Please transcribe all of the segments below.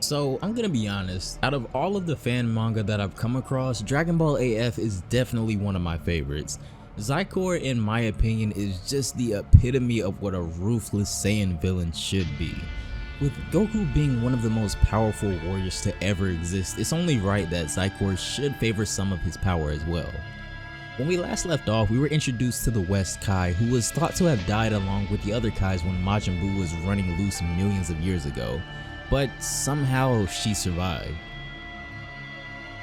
So I'm gonna be honest, out of all of the fan manga that I've come across, Dragon Ball AF is definitely one of my favorites. Xicor, in my opinion, is just the epitome of what a ruthless Saiyan villain should be. With Goku being one of the most powerful warriors to ever exist, it's only right that Xicor should favor some of his power as well. When we last left off, we were introduced to the West Kai, who was thought to have died along with the other Kais when Majin Buu was running loose millions of years ago, but somehow she survived.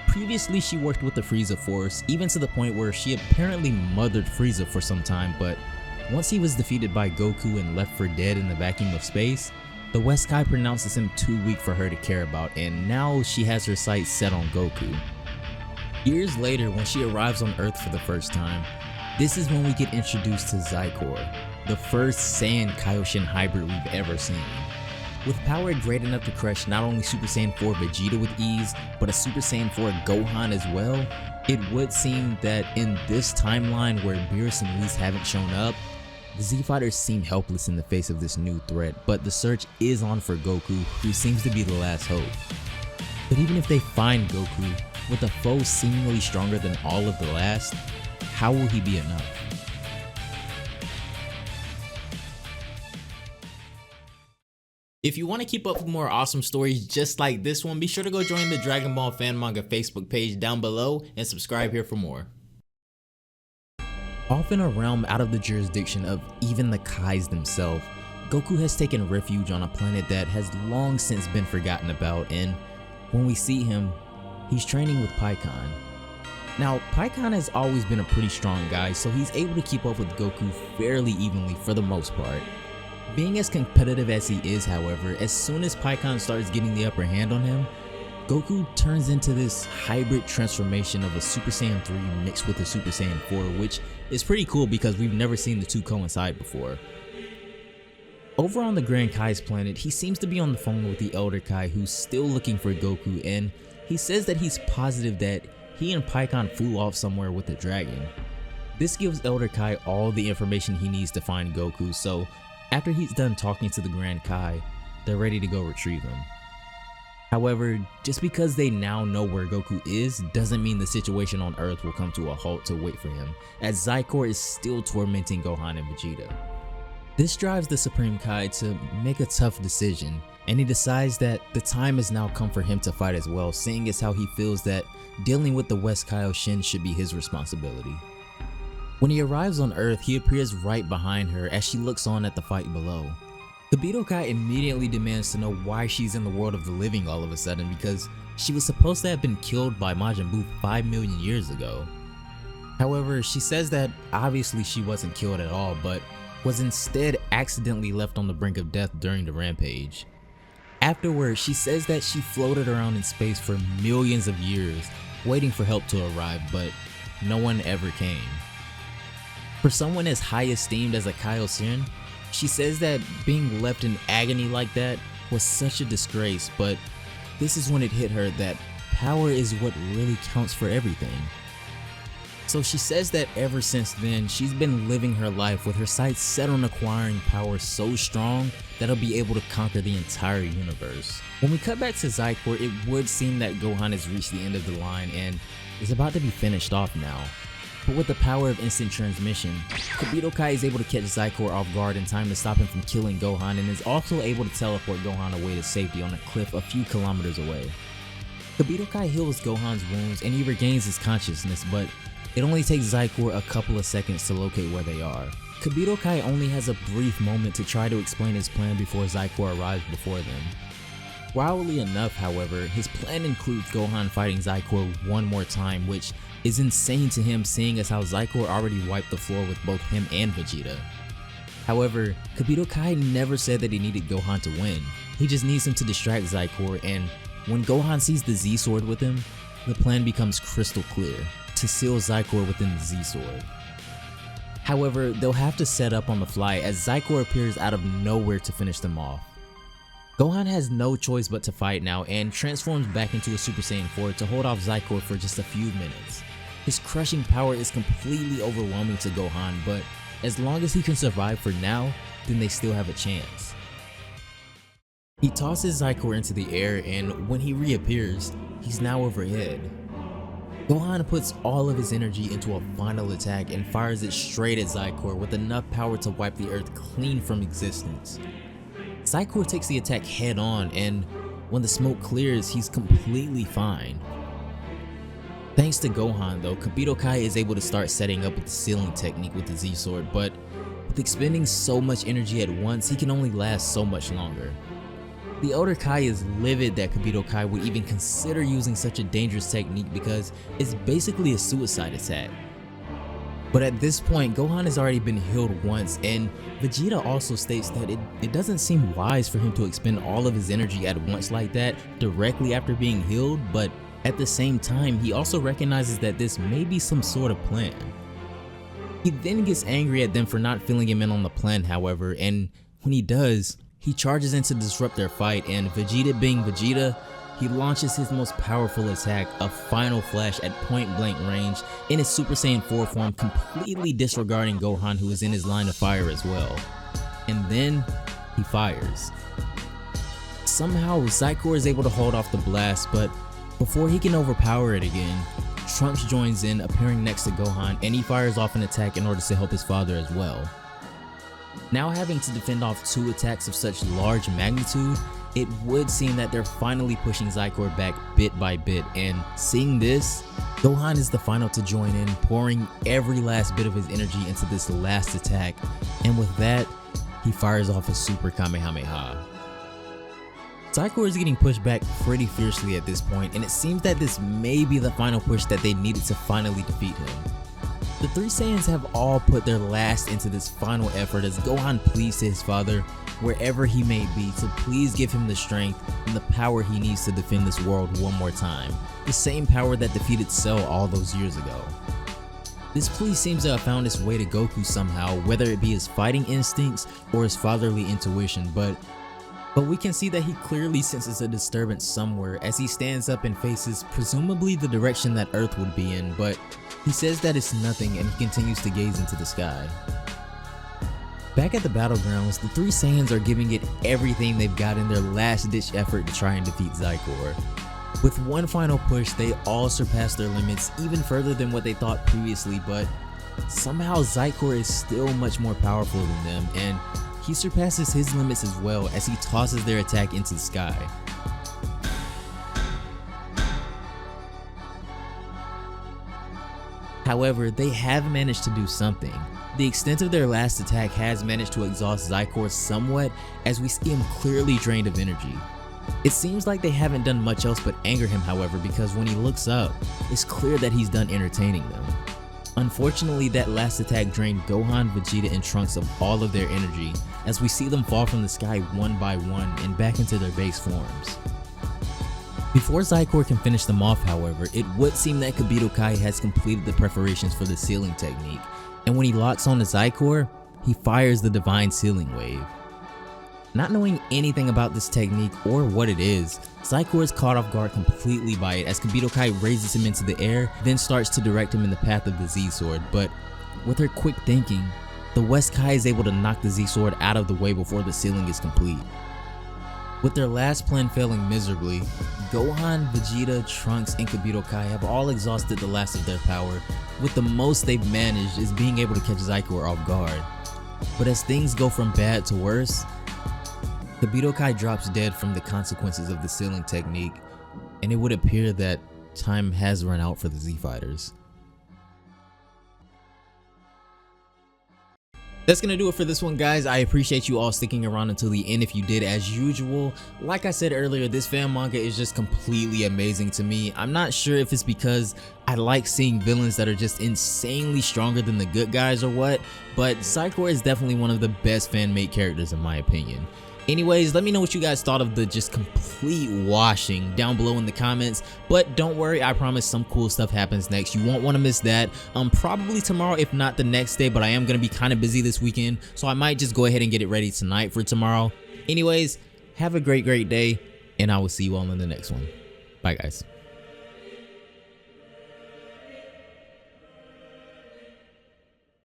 Previously, she worked with the Frieza Force, even to the point where she apparently mothered Frieza for some time, but once he was defeated by Goku and left for dead in the vacuum of space, the West Kai pronounces him too weak for her to care about, and now she has her sights set on Goku. Years later, when she arrives on Earth for the first time, this is when we get introduced to Xicor, the first Saiyan Kaioshin hybrid we've ever seen. With power great enough to crush not only Super Saiyan 4 Vegeta with ease, but a Super Saiyan 4 Gohan as well, it would seem that in this timeline where Beerus and Whis haven't shown up, the Z-Fighters seem helpless in the face of this new threat, but the search is on for Goku, who seems to be the last hope. But even if they find Goku, with a foe seemingly stronger than all of the last, how will he be enough? If you want to keep up with more awesome stories just like this one, be sure to go join the Dragon Ball Fan Manga Facebook page down below and subscribe here for more. Off in a realm out of the jurisdiction of even the Kais themselves, Goku has taken refuge on a planet that has long since been forgotten about, and when we see him, he's training with Pikkon. Now, Pikkon has always been a pretty strong guy, so he's able to keep up with Goku fairly evenly for the most part. Being as competitive as he is, however, as soon as Pikkon starts getting the upper hand on him, Goku turns into this hybrid transformation of a Super Saiyan 3 mixed with a Super Saiyan 4, which is pretty cool because we've never seen the two coincide before. Over on the Grand Kai's planet, he seems to be on the phone with the Elder Kai, who's still looking for Goku, and he says that he's positive that he and Pikkon flew off somewhere with the dragon. This gives Elder Kai all the information he needs to find Goku, so after he's done talking to the Grand Kai, they're ready to go retrieve him. However, just because they now know where Goku is doesn't mean the situation on Earth will come to a halt to wait for him, as Xicor is still tormenting Gohan and Vegeta. This drives the Supreme Kai to make a tough decision, and he decides that the time has now come for him to fight as well, seeing as how he feels that dealing with the West Kaioshin should be his responsibility. When he arrives on Earth, he appears right behind her as she looks on at the fight below. Kibito Kai immediately demands to know why she's in the world of the living all of a sudden, because she was supposed to have been killed by Majin Buu 5 million years ago. However, she says that obviously she wasn't killed at all, but was instead accidentally left on the brink of death during the rampage. Afterwards, she says that she floated around in space for millions of years, waiting for help to arrive, but no one ever came. For someone as high esteemed as a Kaioshin, she says that being left in agony like that was such a disgrace, but this is when it hit her that power is what really counts for everything. So she says that ever since then, she's been living her life with her sights set on acquiring power so strong that it'll be able to conquer the entire universe. When we cut back to Xicor, it would seem that Gohan has reached the end of the line and is about to be finished off now. But with the power of instant transmission, Kibito Kai is able to catch Xicor off guard in time to stop him from killing Gohan, and is also able to teleport Gohan away to safety on a cliff a few kilometers away. Kibito Kai heals Gohan's wounds and he regains his consciousness, but it only takes Xicor a couple of seconds to locate where they are. Kibito Kai only has a brief moment to try to explain his plan before Xicor arrives before them. Wildly enough, however, his plan includes Gohan fighting Xicor one more time, which is insane to him seeing as how Xicor already wiped the floor with both him and Vegeta. However, Kibito Kai never said that he needed Gohan to win. He just needs him to distract Xicor, and when Gohan sees the Z-Sword with him, the plan becomes crystal clear: to seal Xicor within the Z-Sword. However, they'll have to set up on the fly as Xicor appears out of nowhere to finish them off. Gohan has no choice but to fight now and transforms back into a Super Saiyan 4 to hold off Xicor for just a few minutes. His crushing power is completely overwhelming to Gohan, but as long as he can survive for now, then they still have a chance. He tosses Xicor into the air, and when he reappears, he's now overhead. Gohan puts all of his energy into a final attack and fires it straight at Xicor with enough power to wipe the earth clean from existence. Xicor takes the attack head on, and when the smoke clears, he's completely fine. Thanks to Gohan though, Kibito Kai is able to start setting up with the sealing technique with the Z-Sword, but with expending so much energy at once, he can only last so much longer. The Elder Kai is livid that Kibito Kai would even consider using such a dangerous technique because it's basically a suicide attack. But at this point, Gohan has already been healed once, and Vegeta also states that it doesn't seem wise for him to expend all of his energy at once like that directly after being healed, but at the same time, he also recognizes that this may be some sort of plan. He then gets angry at them for not filling him in on the plan, however, and when he does, he charges in to disrupt their fight, and Vegeta being Vegeta, he launches his most powerful attack, a Final Flash at point blank range in his Super Saiyan 4 form, completely disregarding Gohan, who is in his line of fire as well. And then he fires. Somehow Xicor is able to hold off the blast, but before he can overpower it again, Trunks joins in, appearing next to Gohan, and he fires off an attack in order to help his father as well. Now having to defend off two attacks of such large magnitude, it would seem that they're finally pushing Xicor back bit by bit, and seeing this, Gohan is the final to join in, pouring every last bit of his energy into this last attack, and with that, he fires off a Super Kamehameha. Xicor is getting pushed back pretty fiercely at this point, and it seems that this may be the final push that they needed to finally defeat him. The three Saiyans have all put their last into this final effort as Gohan pleads to his father, wherever he may be, to please give him the strength and the power he needs to defend this world one more time, the same power that defeated Cell all those years ago. This plea seems to have found its way to Goku somehow, whether it be his fighting instincts or his fatherly intuition, but we can see that he clearly senses a disturbance somewhere as he stands up and faces presumably the direction that Earth would be in, but he says that it's nothing and he continues to gaze into the sky. Back at the battlegrounds, the three Saiyans are giving it everything they've got in their last ditch effort to try and defeat Xicor. With one final push, they all surpass their limits even further than what they thought previously, but somehow Xicor is still much more powerful than them, and he surpasses his limits as well as he tosses their attack into the sky. However, they have managed to do something. The extent of their last attack has managed to exhaust Xicor somewhat, as we see him clearly drained of energy. It seems like they haven't done much else but anger him, however, because when he looks up, it's clear that he's done entertaining them. Unfortunately, that last attack drained Gohan, Vegeta, and Trunks of all of their energy, as we see them fall from the sky one by one and back into their base forms. Before Xicor can finish them off, however, it would seem that Kibito Kai has completed the preparations for the sealing technique, and when he locks on to Xicor, he fires the Divine Sealing Wave. Not knowing anything about this technique or what it is, Xicor is caught off guard completely by it as Kibito Kai raises him into the air, then starts to direct him in the path of the Z-Sword, but with her quick thinking, the West Kai is able to knock the Z-Sword out of the way before the sealing is complete. With their last plan failing miserably, Gohan, Vegeta, Trunks, and Kibito Kai have all exhausted the last of their power, with the most they've managed is being able to catch Xicor off guard. But as things go from bad to worse, Kibito Kai drops dead from the consequences of the sealing technique, and it would appear that time has run out for the Z-Fighters. That's gonna do it for this one, guys. I appreciate you all sticking around until the end if you did. As usual, like I said earlier, this fan manga is just completely amazing to me. I'm not sure if it's because I like seeing villains that are just insanely stronger than the good guys or what, but Xicor is definitely one of the best fan-made characters in my opinion. Anyways, let me know what you guys thought of the just complete washing down below in the comments, but don't worry, I promise some cool stuff happens next. You won't want to miss that. Probably tomorrow, if not the next day, but I am going to be kind of busy this weekend, so I might just go ahead and get it ready tonight for tomorrow. Anyways, have a great day, and I will see you all in the next one. Bye, guys.